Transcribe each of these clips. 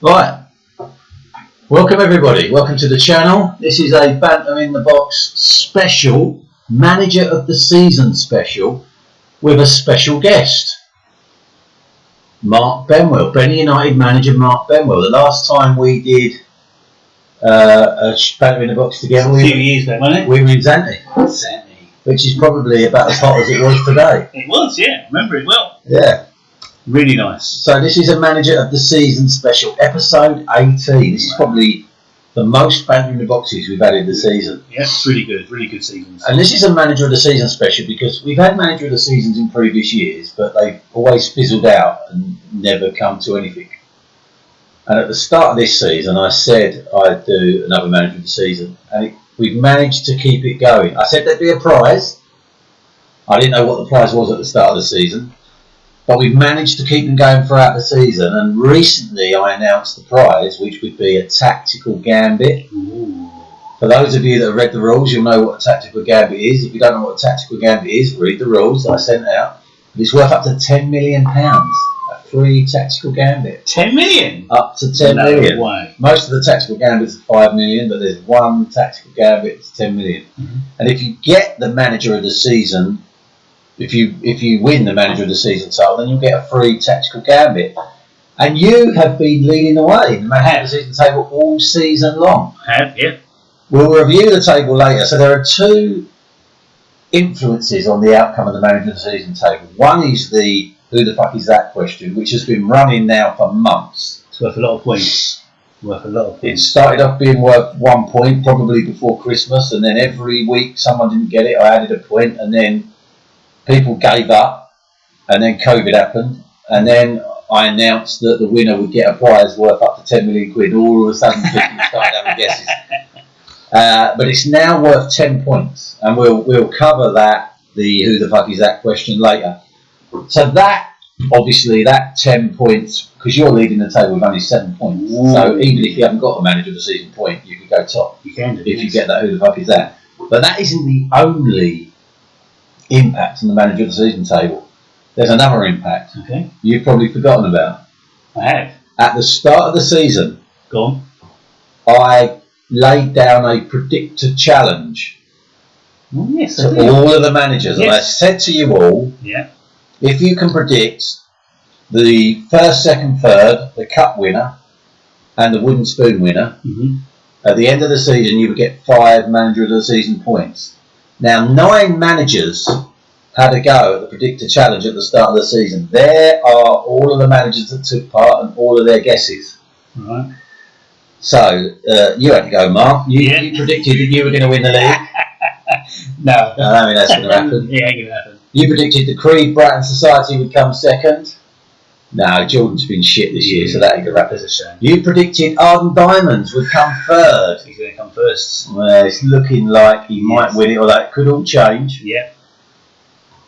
Right, welcome everybody, welcome to the channel. This is a Banter in the Box special, Manager of the Season special, with a special guest, Mark Benwell, Benny United manager Mark Benwell. The last time we did a Banter in the Box together, a few years back, wasn't it? We were in Zante, which is probably about as hot as it was today. It was, yeah, I remember it well. Yeah. Really nice. So this is a Manager of the Season special, episode 18. This is probably the most Banter in the Boxes we've had in the season. Yeah, it's really good seasons. And this is a Manager of the Season special because we've had Manager of the Seasons in previous years, but they've always fizzled out and never come to anything. And at the start of this season, I said I'd do another Manager of the Season, and we've managed to keep it going. I said there'd be a prize. I didn't know what the prize was at the start of the season. But we've managed to keep them going throughout the season, and recently I announced the prize, which would be a tactical gambit. Ooh. For those of you that have read the rules, you'll know what a tactical gambit is. If you don't know what a tactical gambit is, read the rules that I sent out. It's worth up to £10 million, a free tactical gambit. 10 million? Up to 10 million. Way. Most of the tactical gambits are 5 million, but there's one tactical gambit that's 10 million. Mm-hmm. And if you get the Manager of the Season, if you win the Manager of the Season title, then you'll get a free tactical gambit. And you have been leading the way in the Manager of the Season table all season long. I have, yeah. We'll review the table later. So there are two influences on the outcome of the Manager of the Season table. One is the who the fuck is that question, which has been running now for months. It's worth a lot of points. It started off being worth 1 point, probably before Christmas, and then every week someone didn't get it, I added a point, and then people gave up, and then COVID happened, and then I announced that the winner would get a prize worth up to 10 million quid. All of a sudden, people started having guesses. But it's now worth 10 points, and we'll cover that, the who the fuck is that question later. So that, obviously, that 10 points, because you're leading the table with only 7 points. Ooh. So even if you haven't got a Manager of the Season point, you could go top. You can do, if you get that who the fuck is that. But that isn't the only impact on the Manager of the Season table. There's another impact. Okay. You've probably forgotten about. I have. At the start of the season, go on. I laid down a predictor challenge to all of the managers, and I said to you all, if you can predict the first, second, third, the cup winner, and the wooden spoon winner, at the end of the season, you would get 5 Manager of the Season points. Now, 9 managers had a go at the predictor challenge at the start of the season. There are all of the managers that took part and all of their guesses. Right. So, you had to go, Mark. You predicted that you were going to win the league. No. I don't think that's going to happen. Yeah, ain't going to happen. You predicted the Creed Bratton Society would come second. No, Jordan's been shit this year, so that ain't going to happen. That's a shame. You predicted Arden Diamonds would come third. He's going to come first. Well, it's looking like he might win it, or that could all change. Yeah.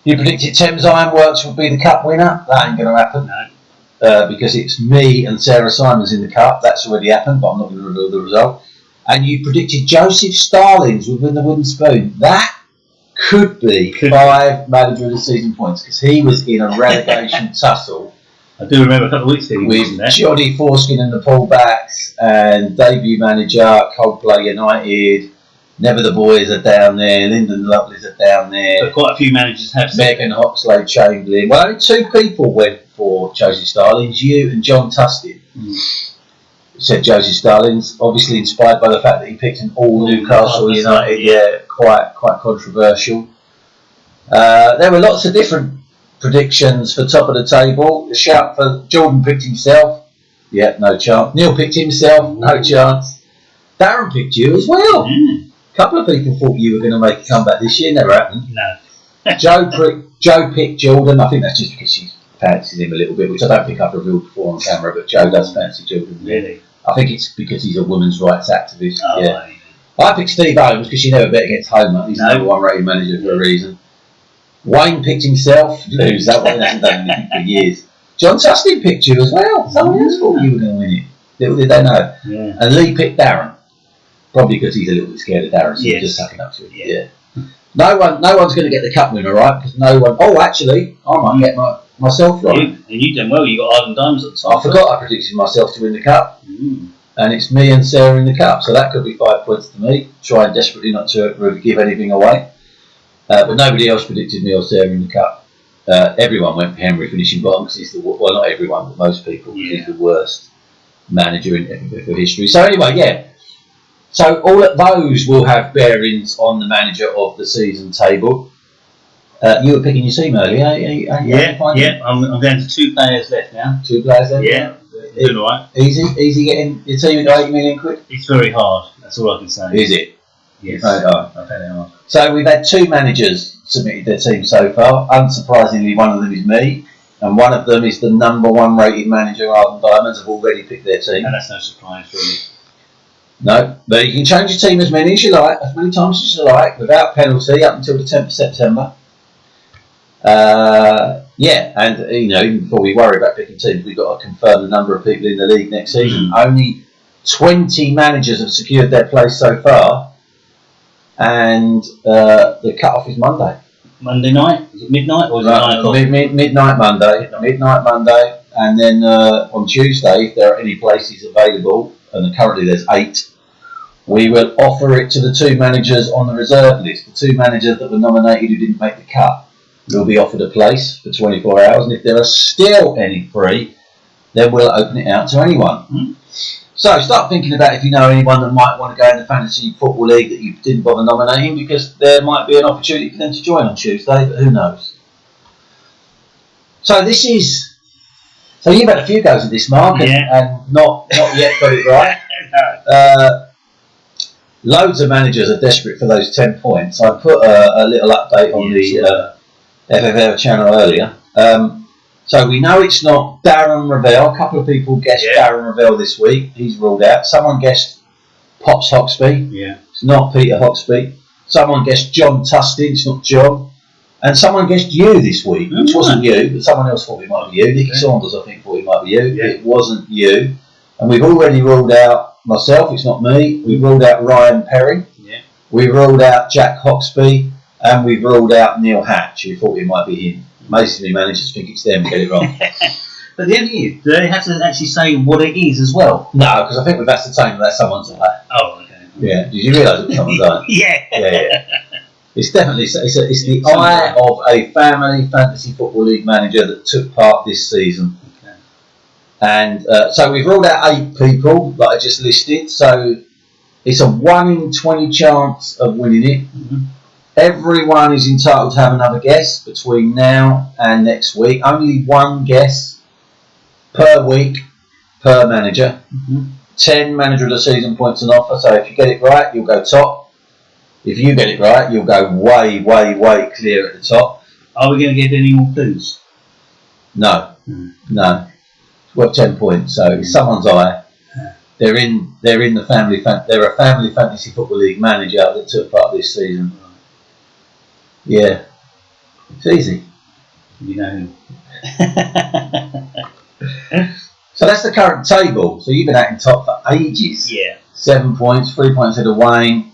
You predicted Thames Ironworks would be the cup winner. That ain't going to happen. No. Because it's me and Sarah Simons in the cup. That's already happened, but I'm not going to reveal the result. And you predicted Joseph Starlings would win the wooden spoon. That could be 5 Manager of the Season points, because he was in a relegation tussle. I do remember a couple of weeks ago with Johnny Foreskin and the Pullbacks, and debut manager, Coldplay United, Never the Boys are down there, Lyndon Lovelace are down there. But quite a few managers have Megan Hoxley Chamberlain. Well, only 2 people went for Josie Starlings, you and John Tustin. Said Josie Starlings, obviously inspired by the fact that he picked an all Newcastle United, quite controversial. There were lots of different predictions for top of the table. The shout for Jordan picked himself. Yeah, no chance. Neil picked himself. No chance. Darren picked you as well. A couple of people thought you were going to make a comeback this year. Never happened. No. Joe picked Jordan. I think that's just because she fancies him a little bit, which I don't think I've revealed before on camera, but Joe does fancy Jordan. Really? I think it's because he's a women's rights activist. Oh, yeah. I picked Steve Holmes because she never bet against Homer. He's the number 1 rated manager for a reason. Wayne picked himself. Lose that one. Hasn't done anything for years. John Tustin picked you as well. Someone else thought you were going to win it. Little did they know. Yeah. And Lee picked Darren. Probably because he's a little bit scared of Darren, so he's just sucking up to it. Yeah. No one's going to get the cup winner, right? Because no one. Oh, actually, I might get myself right. And you done well. You got Iron Diamonds at the top. I forgot I predicted myself to win the cup. Mm. And it's me and Sarah in the cup, so that could be 5 points to me. Trying desperately not to really give anything away. But nobody else predicted me or Sarah in the cup. Everyone went for Henry finishing bottom because he's well, not everyone, but most people, because he's the worst manager in FFF history. So anyway, yeah. So all of those will have bearings on the manager of the season table. You were picking your team earlier. Yeah. I'm down to 2 players left now. 2 players left. Yeah. Doing all right. Easy getting your team into 8 million quid. It's very hard. That's all I can say. Is it? Yes. Right, I found it hard. So we've had 2 managers submitted their team so far. Unsurprisingly, one of them is me, and one of them is the #1 rated manager. Iron Diamonds have already picked their team. And that's no surprise, really. No, but you can change your team as many as you like, as many times as you like, without penalty up until the 10th of September. Yeah, and even before we worry about picking teams, we've got to confirm the number of people in the league next season. Only 20 managers have secured their place so far, and the cut-off is Monday. Monday night? Is it midnight or is it 9 o'clock? Midnight Monday. Midnight Monday, and then on Tuesday, if there are any places available, and currently there's 8, we will offer it to the 2 managers on the reserve list. The 2 managers that were nominated who didn't make the cut will be offered a place for 24 hours, and if there are still any free, then we'll open it out to anyone. Mm. So start thinking about if you know anyone that might want to go in the fantasy football league that you didn't bother nominating, because there might be an opportunity for them to join on Tuesday, but who knows. So you've had a few goes at this, Mark, and not yet got it right. Loads of managers are desperate for those 10 points. I put a little update on the FFL channel earlier. So we know it's not Darren Ravel. A couple of people guessed Darren Ravel this week. He's ruled out. Someone guessed Pops Hoxby. Yeah. It's not Peter Hoxby. Someone guessed John Tustin. It's not John. And someone guessed you this week, which wasn't you, but someone else thought it might be you. Nicky Saunders, I think, thought it might be you. Yeah. It wasn't you. And we've already ruled out myself. It's not me. We've ruled out Ryan Perry. Yeah. We've ruled out Jack Hoxby. And we've ruled out Neil Hatch, who thought it might be him. Most of the managers think it's them and get it wrong. But the only thing is, do they have to actually say what it is as well? No, because I think we've ascertained that someone's eye. Oh, okay. Yeah. Did you realise it was someone's eye? Yeah. It's definitely it's the eye of a family fantasy football league manager that took part this season. Okay. And so we've ruled out 8 people that I just listed. So it's a 1 in 20 chance of winning it. Mm-hmm. Everyone is entitled to have another guess between now and next week. Only 1 guess per week per manager. Mm-hmm. 10 manager of the season points an offer. So if you get it right, you'll go top. If you get it right, you'll go way, way, way clear at the top. Are we going to get any more clues? No. No. It's worth 10 points. So it's someone's eye. They're in the family. They're a family fantasy football league manager that took part this season. Yeah, it's easy. You know. So that's the current table. So you've been out in top for ages. Yeah. 7 points, 3 points ahead of Wayne.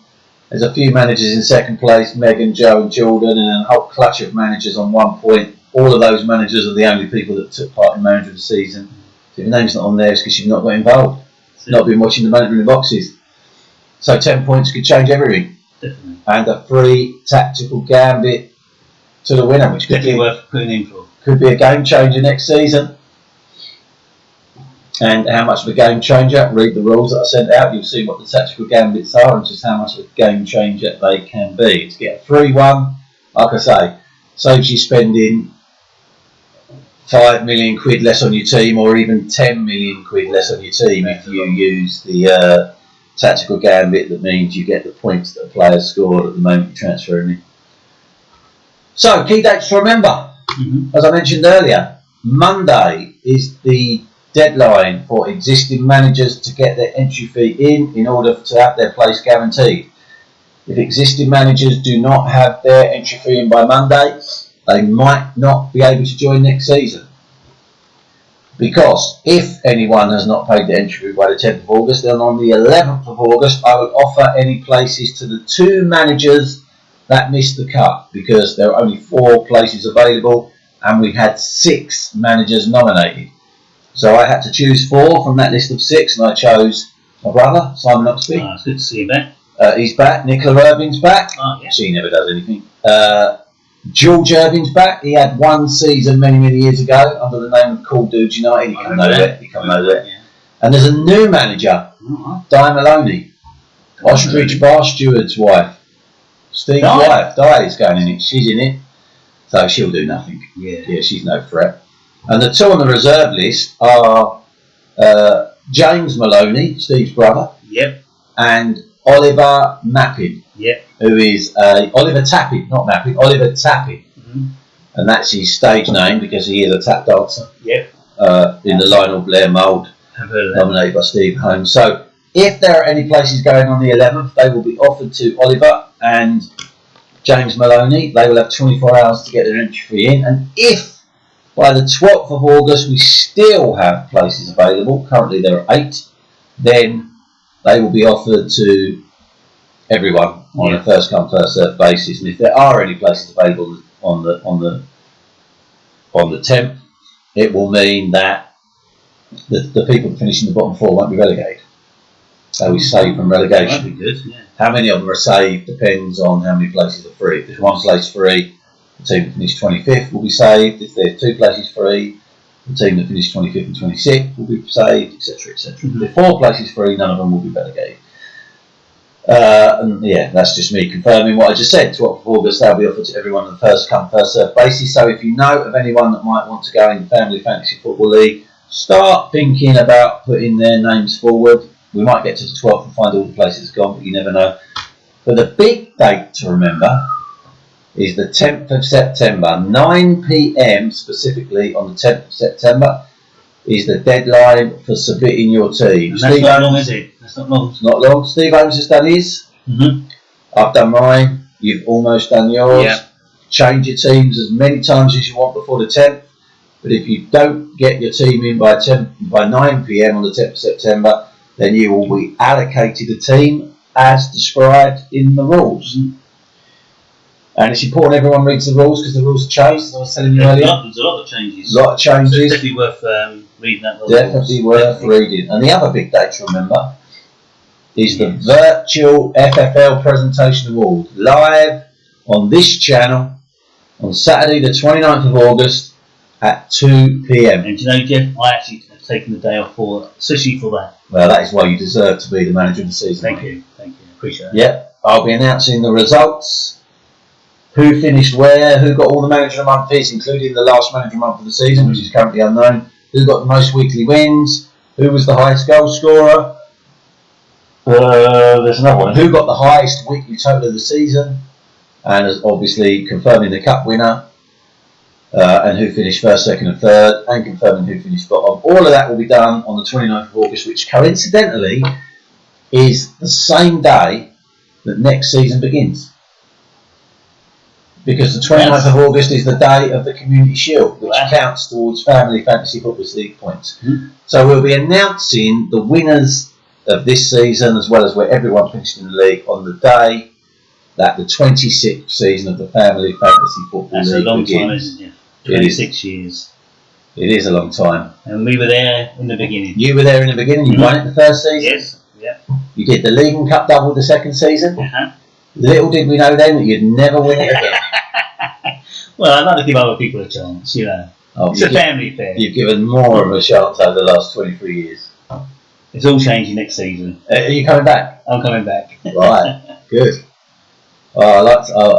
There's a few managers in second place, Megan, Joe and Jordan, and a whole clutch of managers on 1 point. All of those managers are the only people that took part in Manager of the Season. So if your name's not on there, it's because you've not got involved. Not been watching the Manager in the boxes. So 10 points could change everything. Definitely. And a free tactical gambit to the winner, which could Definitely be worth putting in for. Could be a game changer next season. And how much of a game changer? Read the rules that I sent out. You'll see what the tactical gambits are and just how much of a game changer they can be. To get a free one, like I say, saves you spending 5 million quid less on your team, or even 10 million quid less on your team if you use the tactical gambit. That means you get the points that a player scored at the moment you transfer him in. So, key dates to remember. As I mentioned earlier, Monday is the deadline for existing managers to get their entry fee in order to have their place guaranteed. If existing managers do not have their entry fee in by Monday, they might not be able to join next season. Because if anyone has not paid the entry fee by the 10th of August, then on the 11th of August I will offer any places to the 2 managers that missed the cut, because there are only 4 places available and we had 6 managers nominated. So I had to choose 4 from that list of 6, and I chose my brother, Simon Oxby. Oh, it's good to see you back. He's back. Nicola Irving's back. Oh, yeah. She never does anything. George Irving's back. He had 1 season many years ago under the name of Cool Dudes United. He come nowhere. Yeah. And there's a new manager, Di Maloney, Ostrich bar steward's wife. Steve's wife, Di, is going in it. She's in it. So she'll do nothing. Yeah, she's no threat. And the 2 on the reserve list are James Maloney, Steve's brother. Yep. And Oliver Mappin. Yep. Who is Oliver Tappin, not Mappin, Oliver Tappin. Mm-hmm. And that's his stage name because he is a tap dancer. Yep. In the Lionel Blair mould, nominated by Steve Holmes. So if there are any places going on the 11th, they will be offered to Oliver and James Maloney. They will have 24 hours to get their entry fee in. And if by the 12th of August we still have places available, currently there are 8, then they will be offered to everyone on a first come first served basis. And if there are any places available on the 10th, it will mean that the people finishing the bottom 4 won't be relegated. So we save from relegation. That'd be good. Yeah. How many of them are saved depends on how many places are free. If there's 1 place free, the team that finished 25th will be saved. If there's 2 places free, the team that finished 25th and 26th will be saved, etc., etc. If there's 4 places free, none of them will be relegated. And yeah, that's just me confirming what I just said. 12th of August, they'll be offered to everyone on the first come, first served basis. So if you know of anyone that might want to go in the Family Fantasy Football League, start thinking about putting their names forward. We might get to the 12th and find all the places gone, but you never know. But the big date to remember is the 10th of September. 9 p.m. specifically on the 10th of September is the deadline for submitting your team. And that's not long, is it? That's not long. It's not long. Steve Holmes has done his. Mm-hmm. I've done mine. You've almost done yours. Yep. Change your teams as many times as you want before the 10th. But if you don't get your team in by 9 p.m. on the 10th of September, then you will be allocated a team as described in the rules. Mm-hmm. And it's important everyone reads the rules because the rules have changed, as I was telling you earlier. There's a lot of changes. A lot of changes. So it's definitely worth reading that. Definitely worth reading. And the other big date to remember is the virtual FFL Presentation Award, live on this channel on Saturday the 29th of August at 2 p.m. And do you know, Jeff, I actually have taken the day off especially for that. Well, that is why you deserve to be the manager of the season. Thank you. Appreciate it. Yep, I'll be announcing the results, who finished where, who got all the manager of the month fees, including the last manager of the month of the season, which is currently unknown, who got the most weekly wins, who was the highest goal scorer, there's another one, who got the highest weekly total of the season, and obviously confirming the cup winner, and who finished first, second and third, and confirming who finished bottom. All of that will be done on the 29th of August, which coincidentally is the same day that next season begins. Because the 29th of August is the day of the Community Shield, which counts towards Family Fantasy Football League points. Mm-hmm. So we'll be announcing the winners of this season, as well as where everyone finished in the league, on the day that the 26th season of the Family Fantasy Football League begins. That's a long time, isn't it? 26 years. It is a long time. And we were there in the beginning. You were there in the beginning. You won it the first season. Yes. Yeah. You did the League and Cup double the second season. Uh-huh. Little did we know then that you'd never win it again. Well, I'd like to give other people a chance, you know. It's a family affair. You've given more of a chance over the last 23 years. It's all changing next season. Are you coming back? I'm coming back. Right, good. I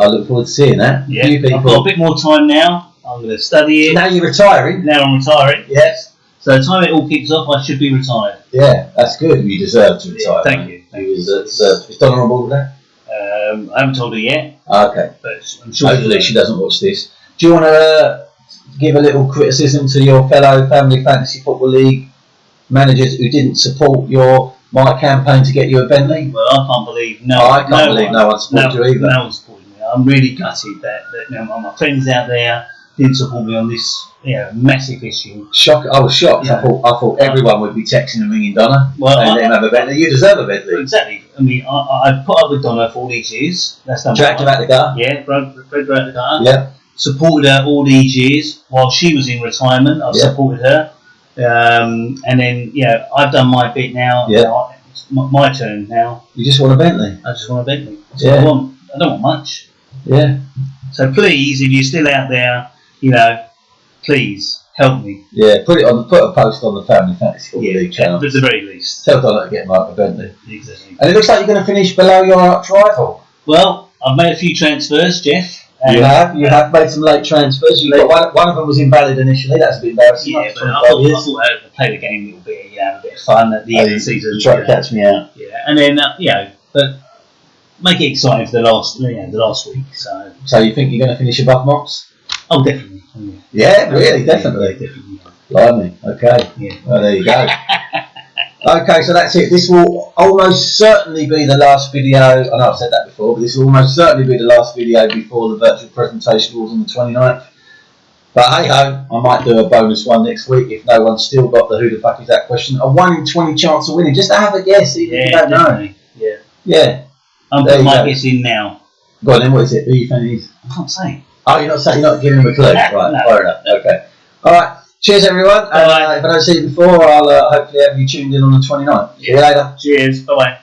look forward to seeing that. Yeah. I've got a bit more time now. I'm going to study it. Now you're retiring? Now I'm retiring. Yes. So the time it all kicks off, I should be retired. Yeah, that's good. You deserve to retire. Yeah, thank you. Is Donna on board with that? I haven't told her yet. Okay. But I'm sure hopefully she doesn't watch this. Do you want to give a little criticism to your fellow Family Fantasy Football League managers who didn't support my campaign to get you a Bentley? Well, I can't believe no one supported you either. No one supported me. I'm really gutted that my friends out there didn't support me on this massive issue. I was shocked. Yeah. I thought everyone would be texting and ringing Donna and let him have a Bentley. You deserve a Bentley. Exactly. I mean, I put up with Donna for all these years. That's not dragged her out the car. Yeah, dragged her out the car. Yeah. supported her all these years while she was in retirement. I've supported her, and then I've done my bit now. Yeah. It's my turn now. You just want a Bentley? I just want a Bentley. That's what I want. I don't want much. Yeah. So please, if you're still out there, please help me. Yeah, put a post on the Family Fantasy Football League channel. At the very least. Tell Donna to get Mark a Bentley. Exactly. And it looks like you're going to finish below your rival. Well, I've made a few transfers, Jeff. You have made some late transfers. One of them was invalid initially. That's a bit embarrassing. Yeah, but I thought I'd play the game a little bit, a bit of fun at the end of the season. Try to catch me out. Yeah, and then but make it exciting for the last week. So you think you're going to finish above MOS? Oh, definitely. Yeah, really, definitely. Definitely. Blimey. Okay. Yeah. Well, there you go. Okay, so that's it. This will almost certainly be the last video. I know I've said that before, but this will almost certainly be the last video before the virtual presentation was on the 29th. But hey ho, I might do a bonus one next week if no one's still got the who the fuck is that question. A 1 in 20 chance of winning, just to have a guess, even if you don't know. Yeah. Yeah. I'm putting my guess in now. Go on then, what is it? Who you think it is? I can't say. Oh, you're not giving them a clue? Right, fair enough. Okay. Alright, cheers everyone. If I don't see you before, I'll hopefully have you tuned in on the 29th. See you later. Cheers, bye bye.